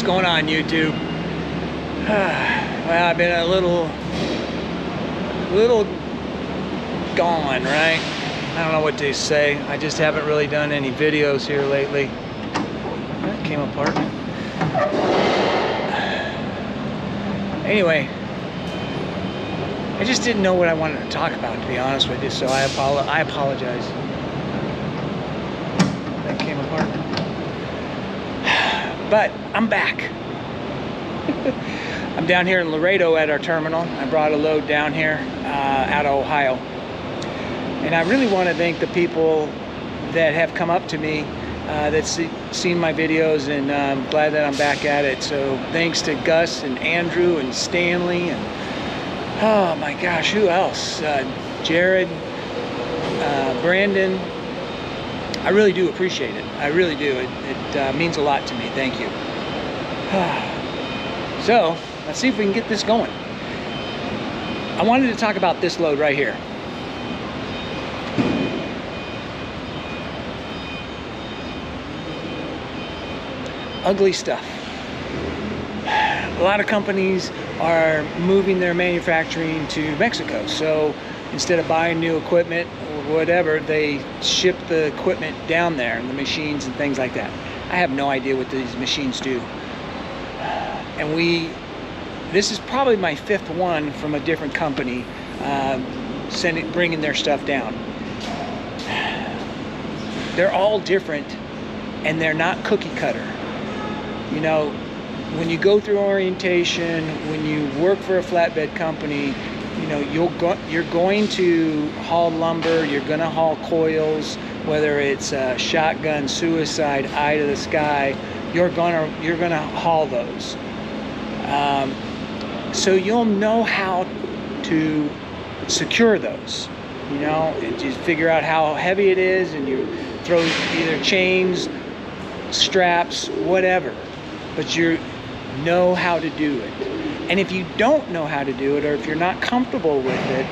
going on, YouTube? Well, I've been a little gone, right? I don't know what to say. I just haven't really done any videos here lately. That came apart. Anyway, I just didn't know what I wanted to talk about, to be honest with you, so I apologize. That came apart. But I'm back. I'm down here in Laredo at our terminal. I brought a load down here out of Ohio. And I really want to thank the people that have come up to me that's seen my videos, and I'm glad that I'm back at it. So thanks to Gus and Andrew and Stanley and oh my gosh, who else? Jared, Brandon. I really do appreciate it. I really do. It means a lot to me. Thank you. So let's see if we can get this going. I wanted to talk about this load right here. Ugly stuff. A lot of companies are moving their manufacturing to Mexico, so instead of buying new equipment or whatever, they ship the equipment down there, and the machines and things like that. I have no idea what these machines do. And this is probably my 5th one from a different company bringing their stuff down. They're all different, and they're not cookie cutter. You know, when you go through orientation, when you work for a flatbed company, you know, you're going to haul lumber, you're going to haul coils, whether it's shotgun, suicide, eye to the sky, you're gonna haul those. So you'll know how to secure those, you know, and just figure out how heavy it is, and you throw either chains, straps, whatever, but you know how to do it. And if you don't know how to do it, or if you're not comfortable with it,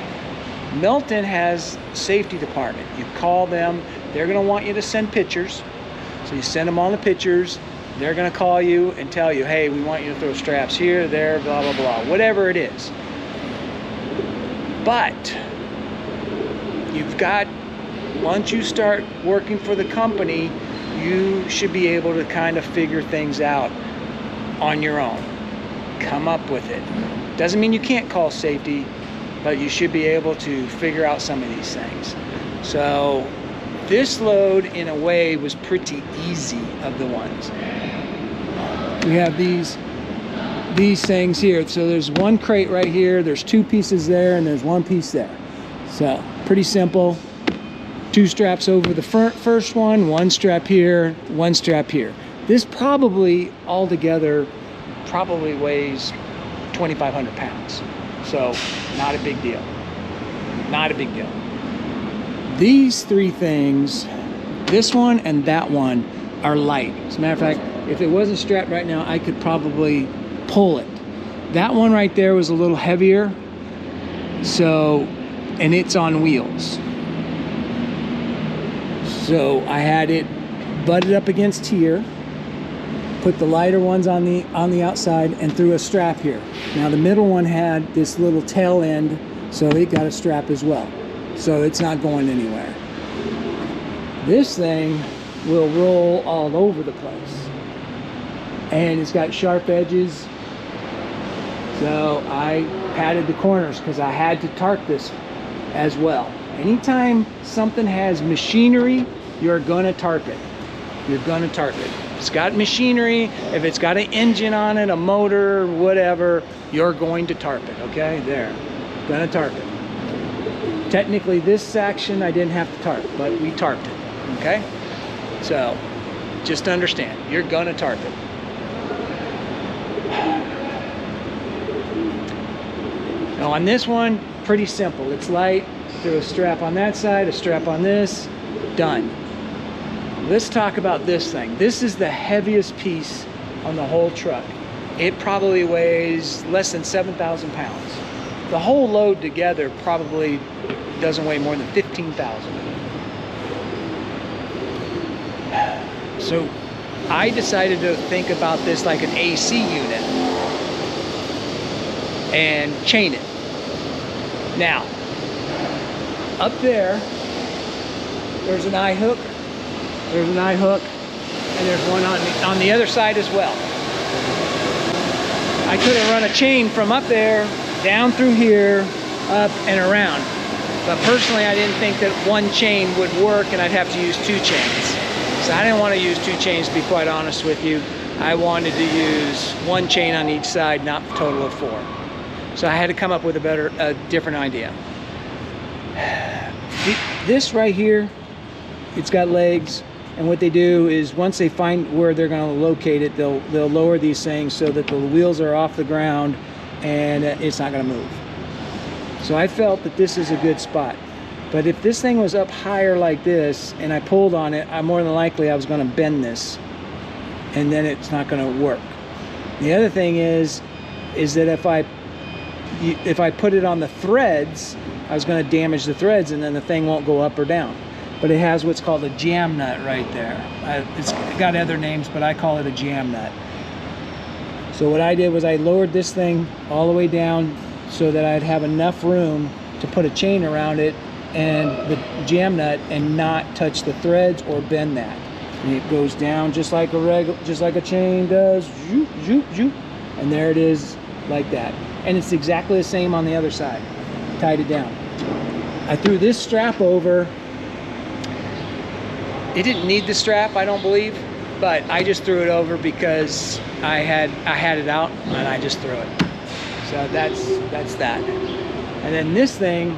Melton has a safety department. You call them, they're gonna want you to send pictures. So you send them all the pictures. They're gonna call you and tell you, hey, we want you to throw straps here, there, blah, blah, blah, whatever it is. But once you start working for the company, you should be able to kind of figure things out on your own. Come up with it. Doesn't mean you can't call safety, but you should be able to figure out some of these things. So this load, in a way, was pretty easy of the ones. We have these things here. So there's one crate right here, there's 2 pieces there, and there's 1 piece there. So pretty simple. 2 straps over the first one, 1 strap here, 1 strap here. This probably altogether weighs 2,500 pounds. So not a big deal. Not a big deal. These 3 things, this one and that one, are light. As a matter of fact, if it wasn't strapped right now, I could probably pull it. That one right there was a little heavier. So, and it's on wheels. So I had it butted up against here, put the lighter ones on the outside, and threw a strap here. Now the middle one had this little tail end, so it got a strap as well. So it's not going anywhere. This thing will roll all over the place. And it's got sharp edges. So I padded the corners because I had to tarp this as well. Anytime something has machinery, you're gonna tarp it. You're gonna tarp it. If it's got machinery, if it's got an engine on it, a motor, whatever, you're going to tarp it, okay? There, gonna tarp it. Technically this section I didn't have to tarp, but we tarped it, okay? So, just understand, you're gonna tarp it. Now on this one, pretty simple. It's light, throw a strap on that side, a strap on this, done. Let's talk about this thing. This is the heaviest piece on the whole truck. It probably weighs less than 7,000 pounds. The whole load together probably doesn't weigh more than 15,000. So I decided to think about this like an AC unit and chain it. Now, up there's an eye hook. There's an eye hook, and there's one on the other side as well. I could have run a chain from up there, down through here, up and around. But personally, I didn't think that one chain would work and I'd have to use 2 chains. So I didn't want to use 2 chains, to be quite honest with you. I wanted to use 1 chain on each side, not a total of 4. So I had to come up with a different idea. This right here, it's got legs. And what they do is once they find where they're going to locate it, they'll lower these things so that the wheels are off the ground and it's not going to move. So I felt that this is a good spot. But if this thing was up higher like this and I pulled on it, more than likely I was going to bend this, and then it's not going to work. The other thing is that if I put it on the threads, I was going to damage the threads, and then the thing won't go up or down. But it has what's called a jam nut right there. It's got other names, but I call it a jam nut. So what I did was I lowered this thing all the way down so that I'd have enough room to put a chain around it and the jam nut and not touch the threads or bend that. And it goes down just like a chain does, zoop, zoop, zoop, and there it is like that. And it's exactly the same on the other side. Tied it down. I threw this strap over. It didn't need the strap, I don't believe, but I just threw it over because I had it out and I just threw it. So that's that. And then this thing,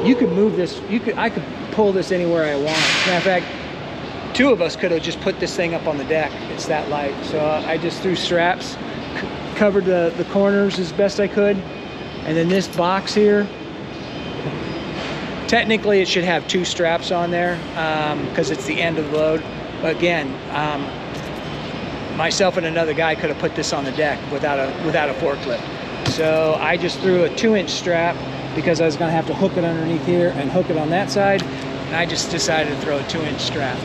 you could move this. I could pull this anywhere I want. As a matter of fact, 2 of us could have just put this thing up on the deck. It's that light. So I just threw straps, covered the corners as best I could, and then this box here. Technically, it should have 2 straps on there because it's the end of the load. But again, myself and another guy could have put this on the deck without a forklift. So I just threw a 2-inch strap because I was going to have to hook it underneath here and hook it on that side. And I just decided to throw a 2-inch strap.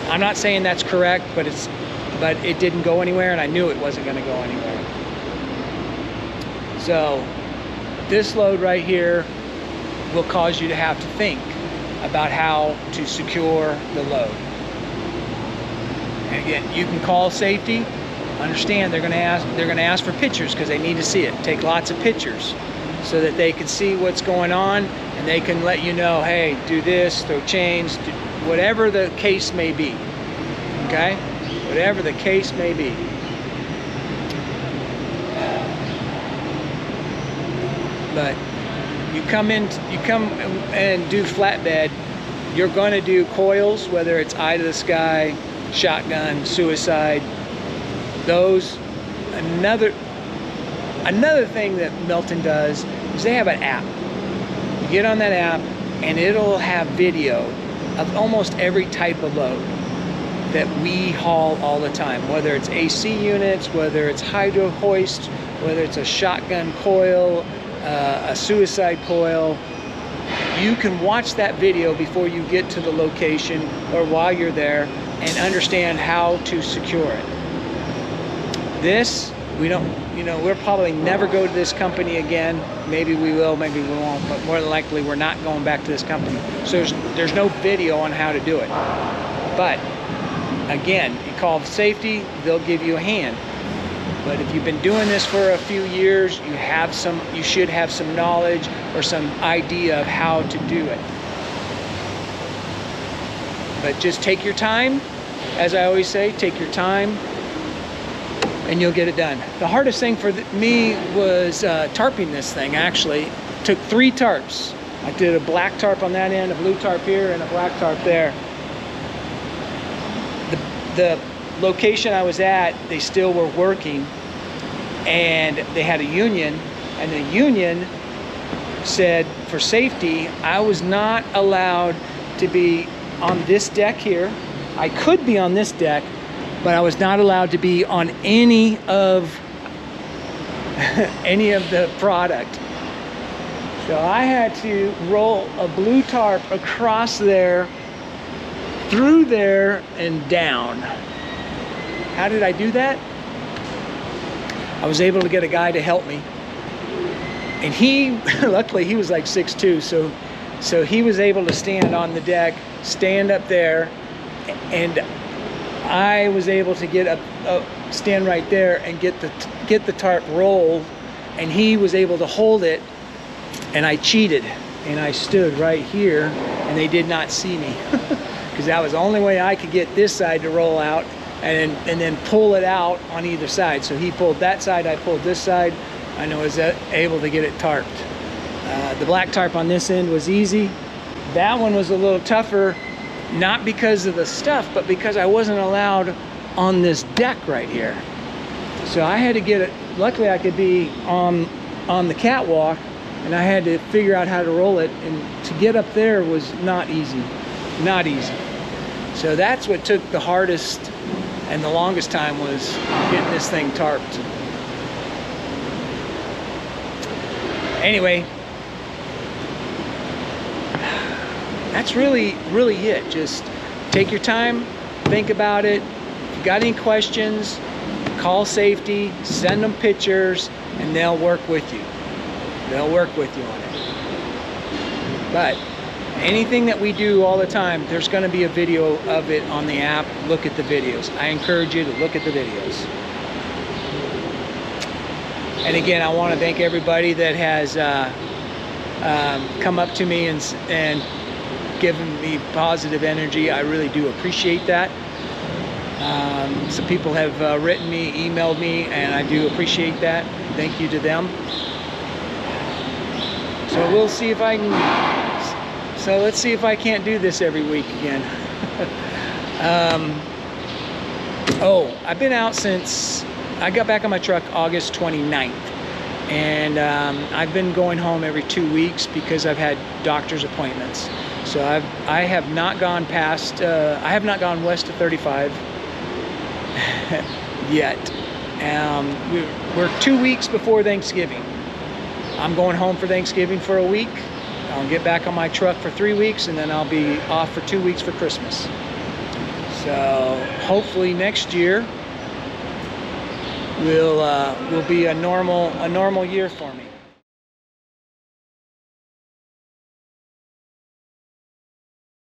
I'm not saying that's correct, but it didn't go anywhere, and I knew it wasn't going to go anywhere. So this load right here will cause you to have to think about how to secure the load. And again, you can call safety. Understand they're going to ask for pictures because they need to see it. Take lots of pictures so that they can see what's going on, and they can let you know, hey, do this, throw chains, do whatever the case may be. Okay? Whatever the case may be. But you come and do flatbed, you're going to do coils, whether it's eye to the sky, shotgun, suicide. Those, another thing that Melton does is they have an app. You get on that app and it'll have video of almost every type of load that we haul all the time, whether it's AC units, whether it's hydro hoist, whether it's a shotgun coil, a suicide coil. You can watch that video before you get to the location or while you're there and understand how to secure it. This, we don't, we'll probably never go to this company again. Maybe we will, maybe we won't, but more than likely we're not going back to this company. So there's no video on how to do it. But again, you call safety, they'll give you a hand. But if you've been doing this for a few years, you should have some knowledge or some idea of how to do it. But just take your time. As I always say, take your time and you'll get it done. The hardest thing for me was tarping this thing, actually. Took 3 tarps. I did a black tarp on that end, a blue tarp here, and a black tarp there. The location I was at, they still were working, and they had a union, and the union said for safety, I was not allowed to be on this deck here. I could be on this deck, but I was not allowed to be on any of the product. So I had to roll a blue tarp across there, through there, and down. How did I do that? I was able to get a guy to help me. And he, luckily he was like 6'2", so he was able to stand on the deck, stand up there, and I was able to get up, stand right there and get the tarp rolled, and he was able to hold it, and I cheated, and I stood right here, and they did not see me, because that was the only way I could get this side to roll out, and then pull it out on either side. So he pulled that side, I pulled this side, and I was able to get it tarped. The black tarp on this end was easy. That one was a little tougher, not because of the stuff, but because I wasn't allowed on this deck right here. So I had to get it, luckily I could be on the catwalk, and I had to figure out how to roll it, and to get up there was not easy, not easy. So that's what took the hardest and the longest time, was getting this thing tarped. Anyway, that's really it. Just take your time, think about it. If you got any questions, call safety, send them pictures, and they'll work with you. They'll work with you on it. But anything that we do all the time, there's going to be a video of it on the app. Look at the videos. I encourage you to look at the videos. And again, I want to thank everybody that has come up to me and given me positive energy. I really do appreciate that. Some people have written me, emailed me, and I do appreciate that. Thank you to them. So we'll see if I can. So let's see if I can't do this every week again. Oh, I've been out since I got back on my truck August 29th, and I've been going home every 2 weeks because I've had doctor's appointments. So I have not gone past, I have not gone west of 35 yet. We're 2 weeks before Thanksgiving. I'm going home for Thanksgiving for a week. I'll get back on my truck for 3 weeks, and then I'll be off for 2 weeks for Christmas. So hopefully next year will be a normal year for me.